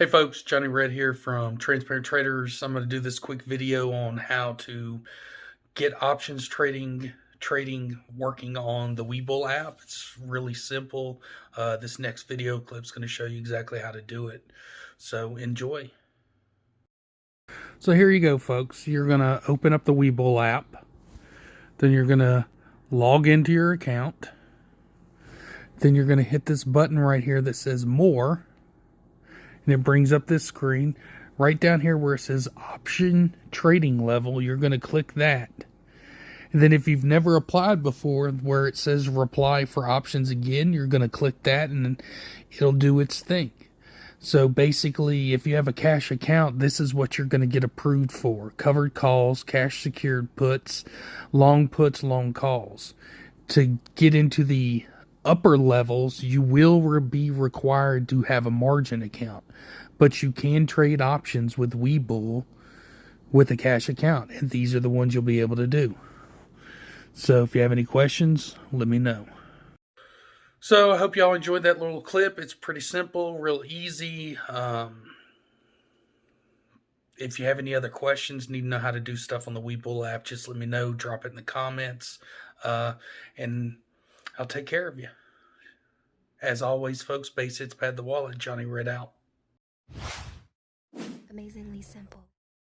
Hey folks, Johnny Red here from Transparent Traders. I'm going to do this quick video on how to get options trading working on the Webull app. It's really simple. This next video clip is going to show you exactly how to do it. So enjoy. So here you go, folks. You're going to open up the Webull app. Then you're going to log into your account. Then you're going to hit this button right here that says More. And it brings up this screen. Right down here where it says Option Trading Level, you're going to click that. And then if you've never applied before, where it says Reply for Options Again, you're going to click that and it'll do its thing. So basically, if you have a cash account, this is what you're going to get approved for. Covered calls, cash secured puts, long calls. To get into the upper levels, you will be required to have a margin account, but you can trade options with Webull with a cash account, and these are the ones you'll be able to do. So if you have any questions, let me know. So I hope y'all enjoyed that little clip. It's pretty simple, real easy. If you have any other questions, need to know how to do stuff on the Webull app, just let me know. Drop it in the comments, and I'll take care of you. As always, folks, base hits, pad the wallet. Johnny Red out. Amazingly simple.